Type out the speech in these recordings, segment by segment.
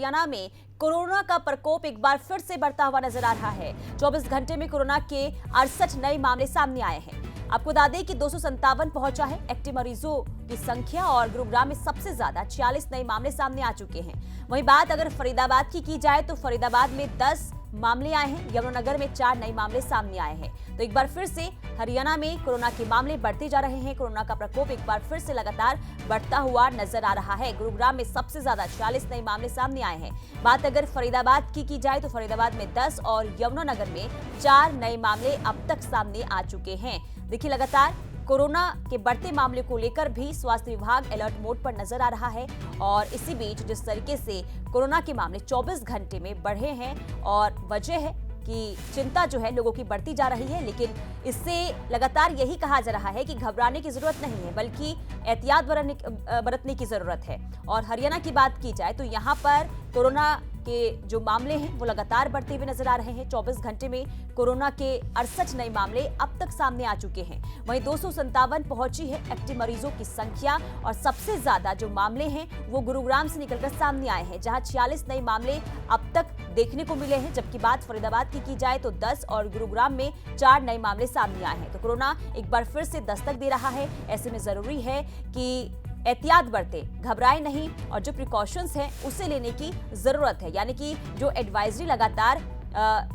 हरियाणा में कोरोना का प्रकोप एक बार फिर से बढ़ता हुआ नजर आ रहा है। 24 घंटे में कोरोना के 68 नए मामले सामने आए हैं। आपको बता दें कि 257 पहुंचा है एक्टिव मरीजों की संख्या और गुरुग्राम में सबसे ज्यादा 46 नए मामले सामने आ चुके हैं। वहीं बात अगर फरीदाबाद की जाए तो फरीदाबाद में 10 मामले आए हैं। यमुनानगर में 4 नए मामले सामने आए हैं। तो एक बार फिर से हरियाणा में कोरोना के मामले बढ़ते जा रहे हैं। कोरोना का प्रकोप एक बार फिर से लगातार बढ़ता हुआ नजर आ रहा है। गुरुग्राम में सबसे ज्यादा 46 नए मामले सामने आए हैं। बात अगर फरीदाबाद की जाए तो फरीदाबाद में 10 और यमुनानगर में 4 नए मामले अब तक सामने आ चुके हैं। देखिए, लगातार कोरोना के बढ़ते मामले को लेकर भी स्वास्थ्य विभाग अलर्ट मोड पर नजर आ रहा है। और इसी बीच जिस तरीके से कोरोना के मामले 24 घंटे में बढ़े हैं और वजह है कि चिंता जो है लोगों की बढ़ती जा रही है, लेकिन इससे लगातार यही कहा जा रहा है कि घबराने की जरूरत नहीं है, बल्कि एहतियात बरतने की जरूरत है। और हरियाणा की बात की जाए तो यहाँ पर कोरोना के जो मामले हैं वो लगातार बढ़ते हुए नजर आ रहे हैं। 24 घंटे में कोरोना के 68 नए मामले अब तक सामने आ चुके हैं। वहीं 257 पहुंची है एक्टिव मरीजों की संख्या और सबसे ज्यादा जो मामले हैं वो गुरुग्राम से निकलकर सामने आए हैं, जहां 46 नए मामले अब तक देखने को मिले हैं। जबकि बात फरीदाबाद की जाए तो 10 और गुरुग्राम में 4 नए मामले सामने आए हैं। तो कोरोना एक बार फिर से दस्तक दे रहा है। ऐसे में जरूरी है कि एहतियात बरते, घबराए नहीं और जो प्रिकॉशंस हैं उसे लेने की जरूरत है। यानी कि जो एडवाइजरी लगातार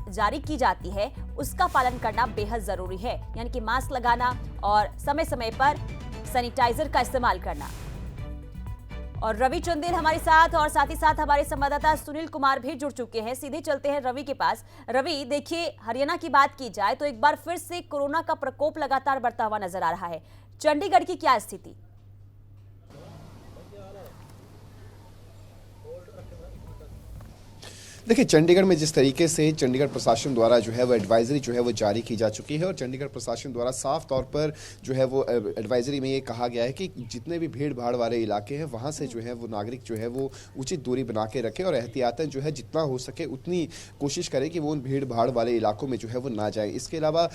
जारी की जाती है उसका पालन करना बेहद जरूरी है। यानी कि मास्क लगाना और समय समय पर सैनिटाइजर का इस्तेमाल करना। और रवि चंदेल हमारे साथ और साथ ही साथ हमारे संवाददाता सुनील कुमार भी जुड़ चुके हैं। सीधे चलते हैं रवि के पास। रवि, देखिए, हरियाणा की बात की जाए तो एक बार फिर से कोरोना का प्रकोप लगातार बढ़ता हुआ नजर आ रहा है। चंडीगढ़ की क्या स्थिति? देखिए, चंडीगढ़ में जिस तरीके से चंडीगढ़ प्रशासन द्वारा जो है वो एडवाइजरी जो है वो जारी की जा चुकी है और चंडीगढ़ प्रशासन द्वारा साफ तौर पर जो है वो एडवाइजरी में ये कहा गया है कि जितने भी भीड़ भाड़ वाले इलाके हैं वहाँ से जो है वो नागरिक जो है वो उचित दूरी बना के रखें और एहतियातन जो है जितना हो सके उतनी कोशिश करें कि वो उन भीड़ भाड़ वाले इलाकों में जो है वो ना जाए। इसके अलावा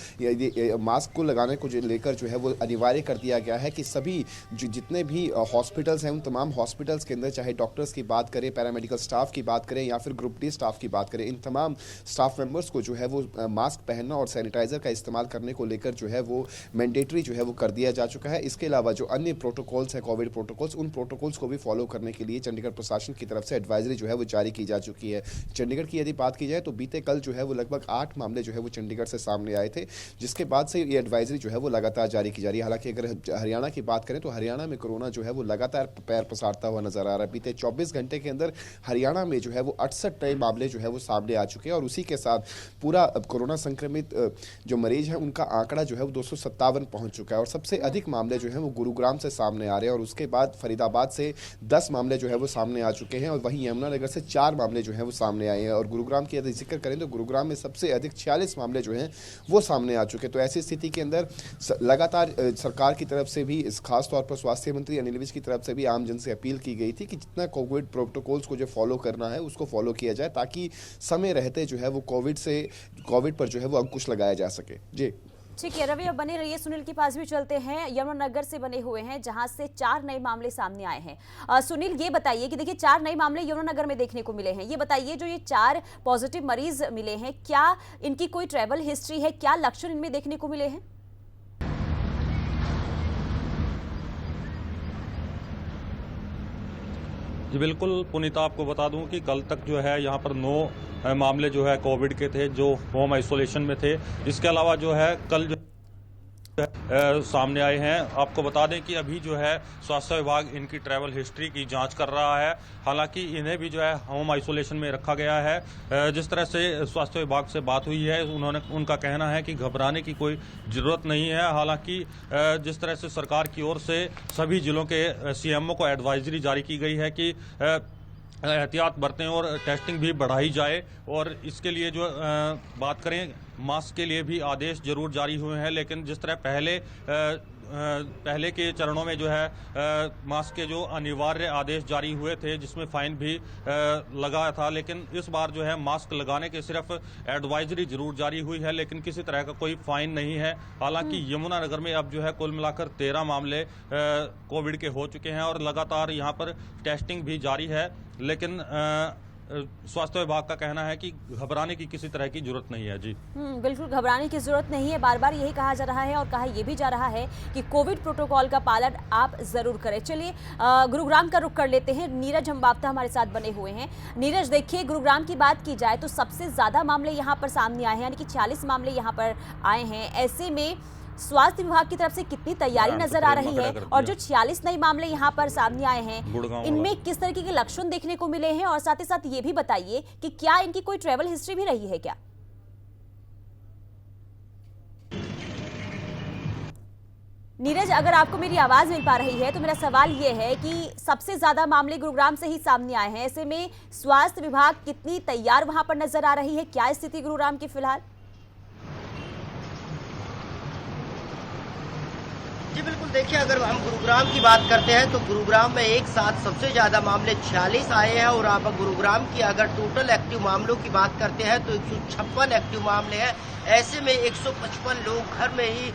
मास्क को लगाने को लेकर जो है वो अनिवार्य कर दिया गया है कि सभी जितने भी हॉस्पिटल्स हैं उन तमाम हॉस्पिटल्स के अंदर, चाहे डॉक्टर्स की बात करें, पैरामेडिकल स्टाफ की बात करें या फिर ग्रुप डी स्टाफ की बात करें, इन तमाम स्टाफ मेंबर्स को जो है वो मास्क पहनना और सैनिटाइजर का इस्तेमाल करने को लेकर जो है वो मैंडेटरी जो है वो कर दिया जा चुका है। इसके अलावा जो अन्य प्रोटोकॉल्स है, कोविड प्रोटोकॉल्स, उन प्रोटोकॉल्स को भी फॉलो करने के लिए चंडीगढ़ प्रशासन की तरफ से एडवाइजरी जो है वो जारी की जा चुकी है। चंडीगढ़ की यदि बात की जाए तो बीते कल जो है वो लगभग 8 मामले जो है वो चंडीगढ़ से सामने आए थे, जिसके बाद से ये एडवाइजरी जो है वो लगातार जारी की जा रही है। हालांकि अगर हरियाणा की बात करें तो हरियाणा में कोरोना जो है वो लगातार पैर पसारता हुआ नजर आ रहा है। बीते 24 घंटे के अंदर हरियाणा में जो है वो 68 नए मामले जो है वो सामने आ चुके हैं और उसी के साथ पूरा कोरोना संक्रमित जो मरीज है उनका आंकड़ा जो है वो 257 पहुंच चुका है और सबसे अधिक मामले जो है वो गुरुग्राम से सामने आ रहे हैं और उसके बाद फरीदाबाद से 10 मामले जो है वो सामने आ चुके हैं और वहीं यमुनानगर से 4 मामले जो है वो सामने आए हैं। और गुरुग्राम की यदि जिक्र करें तो गुरुग्राम में सबसे अधिक 46 मामले जो हैं वो सामने आ चुके हैं। तो ऐसी स्थिति के अंदर लगातार सरकार की तरफ से भी, खास तौर पर स्वास्थ्य मंत्री अनिल विज की तरफ से भी आम जन से अपील की गई थी कि जितना कोविड प्रोटोकॉल्स को जो फॉलो करना है उसको फॉलो किया जाए ताकि समय रहते जो है वो कोविड पर जो है वो अंकुश लगाया जा सके। जी ठीक है रवि, अब बने रहिए। सुनील के पास भी चलते हैं। यमुनानगर से बने हुए हैं जहां से 4 नए मामले सामने आए हैं। सुनील, ये बताइए कि देखिए 4 नए मामले यमुनानगर में देखने को मिले हैं। ये बताइए, जो ये 4 पॉजिटिव मरीज मिले हैं, क्या इनकी कोई ट्रैवल हिस्ट्री है? क्या लक्षण इनमें देखने को मिले हैं? जी बिल्कुल पुनीता, आपको बता दूं कि कल तक जो है यहाँ पर 9 मामले जो है कोविड के थे जो होम आइसोलेशन में थे। इसके अलावा जो है कल जो सामने आए हैं। आपको बता दें कि अभी जो है स्वास्थ्य विभाग इनकी ट्रैवल हिस्ट्री की जांच कर रहा है। हालांकि इन्हें भी जो है होम आइसोलेशन में रखा गया है। जिस तरह से स्वास्थ्य विभाग से बात हुई है उनका कहना है कि घबराने की कोई ज़रूरत नहीं है। हालांकि जिस तरह से सरकार की ओर से सभी जिलों के सीएमओ को एडवाइजरी जारी की गई है कि एहतियात बरतें और टेस्टिंग भी बढ़ाई जाए और इसके लिए जो बात करें मास्क के लिए भी आदेश जरूर जारी हुए हैं। लेकिन जिस तरह पहले के चरणों में जो है मास्क के जो अनिवार्य आदेश जारी हुए थे जिसमें फाइन भी लगा था, लेकिन इस बार जो है मास्क लगाने के सिर्फ एडवाइजरी जरूर जारी हुई है लेकिन किसी तरह का कोई फाइन नहीं है। हालांकि यमुनानगर में अब जो है कुल मिलाकर 13 मामले कोविड के हो चुके हैं और लगातार यहां पर टेस्टिंग भी जारी है। लेकिन स्वास्थ्य विभाग का कहना है कि घबराने की किसी तरह की जरूरत नहीं है। जी बिल्कुल घबराने की जरूरत नहीं है, बार बार यही कहा जा रहा है और कहा यह भी जा रहा है कि कोविड प्रोटोकॉल का पालन आप जरूर करें। चलिए गुरुग्राम का रुख कर लेते हैं। नीरज हमबाफ्ता हमारे साथ बने हुए हैं। नीरज, देखिए गुरुग्राम की बात की जाए तो सबसे ज्यादा मामले यहाँ पर सामने आए हैं, यानी कि 46 मामले यहाँ पर आए हैं। ऐसे में स्वास्थ्य विभाग की तरफ से कितनी तैयारी नजर आ रही है, और जो 46 नए मामले यहाँ पर सामने आए हैं इनमें किस तरीके के लक्षण देखने को मिले हैं, और साथ ही साथ ये भी बताइए कि क्या इनकी कोई ट्रैवल हिस्ट्री भी रही है क्या? नीरज, अगर आपको मेरी आवाज मिल पा रही है तो मेरा सवाल ये है कि सबसे ज्यादा मामले गुरुग्राम से ही सामने आए हैं, ऐसे में स्वास्थ्य विभाग कितनी तैयार वहां पर नजर आ रही है? क्या स्थिति गुरुग्राम की फिलहाल? जी बिल्कुल, देखिए अगर हम गुरुग्राम की बात करते हैं तो गुरुग्राम में एक साथ सबसे ज्यादा मामले 46 आए हैं, और आप गुरुग्राम की अगर टोटल एक्टिव मामलों की बात करते हैं तो 156 एक्टिव मामले हैं। ऐसे में 155 लोग घर में ही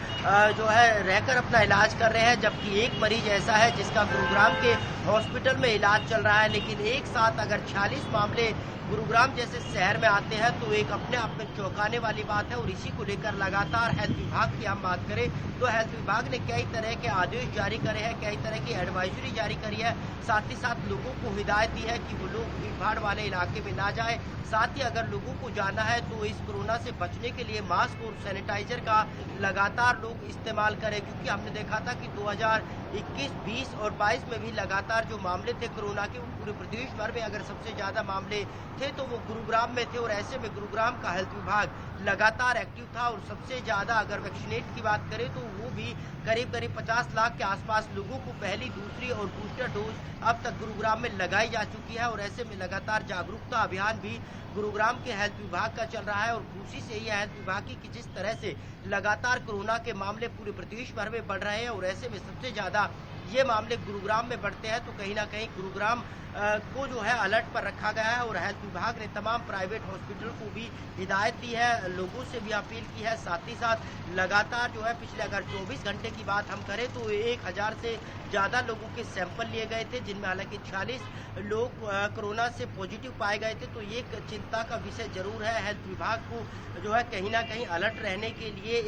जो है रहकर अपना इलाज कर रहे हैं, जबकि एक मरीज ऐसा है जिसका गुरुग्राम के हॉस्पिटल में इलाज चल रहा है। लेकिन एक साथ अगर 46 मामले गुरुग्राम जैसे शहर में आते हैं तो एक अपने आप में चौंकाने वाली बात है। और इसी को लेकर लगातार हेल्थ विभाग की हम बात करें तो हेल्थ विभाग ने कई तरह के आदेश जारी करे हैं, कई तरह की एडवाइजरी जारी करी है। साथ ही साथ लोगों को हिदायत दी है कि वो लोग भीड़ भाड़ वाले इलाके में ना जाए। साथ ही अगर लोगों को जाना है तो इस कोरोना से बचने के लिए मास्क और सैनिटाइजर का लगातार लोग इस्तेमाल करें, क्योंकि हमने देखा था कि 2021, 20 और 22 में भी लगातार जो मामले थे कोरोना के, वो पूरे प्रदेश भर में अगर सबसे ज्यादा मामले थे तो वो गुरुग्राम में थे। और ऐसे में गुरुग्राम का हेल्थ विभाग लगातार एक्टिव था, और सबसे ज्यादा अगर वैक्सीनेट की बात करें तो वो भी करीब 50 लाख के आसपास लोगों को पहली, दूसरी और बूस्टर डोज अब तक गुरुग्राम में लगाई जा चुकी है। और ऐसे में लगातार जागरूकता अभियान भी गुरुग्राम के हेल्थ विभाग का चल रहा है। और खुशी से ही हेल्थ विभाग की कि जिस तरह से लगातार कोरोना के मामले पूरे प्रदेश भर में बढ़ रहे हैं, और ऐसे में सबसे ज्यादा ये मामले गुरुग्राम में बढ़ते हैं, तो कहीं ना कहीं गुरुग्राम को जो है अलर्ट पर रखा गया है। और हेल्थ विभाग ने तमाम प्राइवेट हॉस्पिटल को भी हिदायत दी है, लोगों से भी अपील की है। साथ ही साथ लगातार जो है पिछले अगर 24 घंटे की बात हम करें तो 1000 से ज़्यादा लोगों के सैंपल लिए गए थे, जिनमें हालांकि 46 लोग कोरोना से पॉजिटिव पाए गए थे। तो ये एक चिंता का विषय जरूर है। हेल्थ विभाग को जो है कहीं ना कहीं अलर्ट रहने के लिए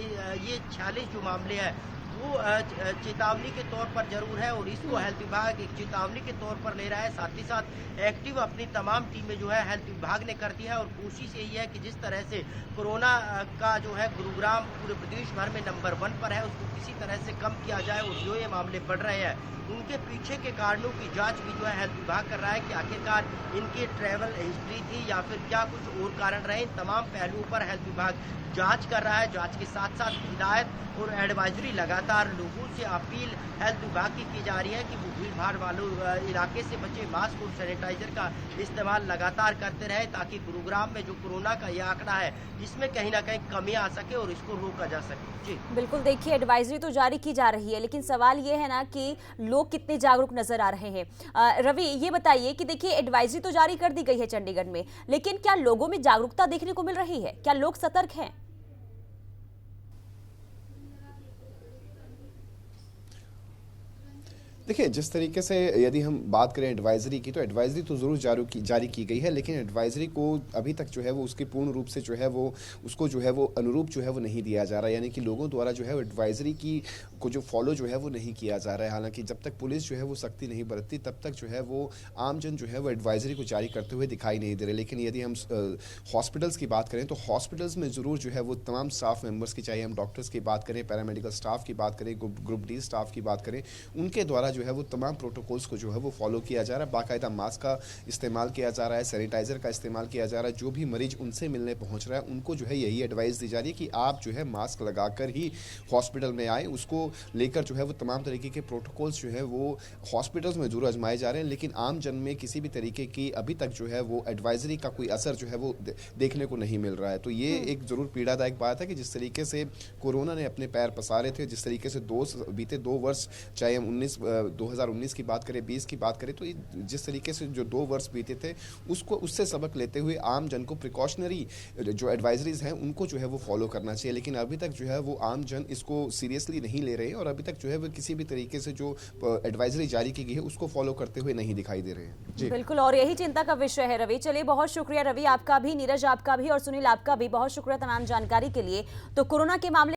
ये 46 जो मामले हैं वो चेतावनी के तौर पर जरूर है, और इसको हेल्थ विभाग एक चेतावनी के तौर पर ले रहा है। साथ ही साथ एक्टिव अपनी तमाम टीमें जो है हेल्थ विभाग ने कर दी है। और कोशिश यही है कि जिस तरह से कोरोना का जो है गुरुग्राम पूरे प्रदेश भर में नंबर 1 पर है, उसको किसी तरह से कम किया जाए। और जो ये मामले बढ़ रहे हैं उनके पीछे के कारणों की जांच भी जो है हेल्थ विभाग कर रहा है कि आखिरकार इनकी ट्रैवल हिस्ट्री थी या फिर क्या कुछ और कारण रहे। इन तमाम पहलुओं पर हेल्थ विभाग जांच कर रहा है। जांच के साथ साथ हिदायत और एडवाइजरी लगातार लोगों से अपील हेल्थ विभाग की जा रही है कि वो भीड़ भाड़ वालों इलाके से बचे, मास्क और सैनिटाइजर का इस्तेमाल लगातार करते रहे, ताकि गुरुग्राम में जो कोरोना का ये आंकड़ा है इसमें कहीं ना कहीं कमी आ सके और इसको रोका जा सके। जी बिल्कुल, देखिए एडवाइजरी तो जारी की जा रही है, लेकिन सवाल ये है ना कि लोग कितने जागरूक नजर आ रहे हैं। रवि, ये बताइए कि देखिए एडवाइजरी तो जारी कर दी गई है चंडीगढ़ में, लेकिन क्या लोगों में जागरूकता देखने को मिल रही है? क्या लोग सतर्क हैं? देखिए, जिस तरीके से यदि हम बात करें एडवाइजरी की, तो एडवाइजरी तो ज़रूर जारी की गई है, लेकिन एडवाइजरी को अभी तक जो है वो उसके पूर्ण रूप से जो है वो उसको जो है वो अनुरूप जो है वो नहीं दिया जा रहा है। यानी कि लोगों द्वारा जो है वो एडवाइजरी की को जो फॉलो जो है वो नहीं किया जा रहा है। हालांकि जब तक पुलिस जो है वो सख्ती नहीं बरतती तब तक जो है वो आमजन जो है वो एडवाइजरी को जारी करते हुए दिखाई नहीं दे रहे। लेकिन यदि हम हॉस्पिटल्स की बात करें तो हॉस्पिटल्स में ज़रूर जो है वो तमाम स्टाफ मेंबर्स की, चाहे हम डॉक्टर्स की बात करें, पैरामेडिकल स्टाफ की बात करें, ग्रुप डी स्टाफ की बात करें, उनके द्वारा जो है वो तमाम प्रोटोकॉल्स को जो है वो फॉलो किया जा रहा है। बाकायदा मास्क का इस्तेमाल किया जा रहा है, सैनिटाइजर का इस्तेमाल किया जा रहा है। जो भी मरीज उनसे मिलने पहुंच रहा है उनको जो है यही एडवाइस दी जा रही है कि आप जो है मास्क लगाकर ही हॉस्पिटल में आए। उसको लेकर जो है वो तमाम तरीके के प्रोटोकॉल्स जो है वो हॉस्पिटल्स में जरूर आजमाए जा रहे हैं, लेकिन आम जन में किसी भी तरीके की अभी तक जो है वो एडवाइजरी का कोई असर जो है वो देखने को नहीं मिल रहा है। तो ये एक जरूर पीड़ादायक बात है कि जिस तरीके से कोरोना ने अपने पैर पसारे थे, जिस तरीके से बीते 2 वर्ष, चाहे हम 2019 की बात करें, 20 की बात करें, तो जिस तरीके से जो 2 वर्ष बीते थे उससे सबक लेते हुए आम जन को प्रिकॉशनरी जो एडवाइजरीज हैं उनको जो है वो फॉलो करना चाहिए। लेकिन अभी तक जो है वो आम जन इसको सीरियसली नहीं ले रहे हैं और अभी तक जो है वो किसी भी तरीके से जो एडवाइजरी जारी की गई है उसको फॉलो करते हुए नहीं दिखाई दे रहे हैं। जी बिल्कुल, और यही चिंता का विषय है रवि। चलिए, बहुत शुक्रिया रवि आपका भी, नीरज आपका भी और सुनील आपका भी बहुत शुक्रिया तमाम जानकारी के लिए। तो कोरोना के मामले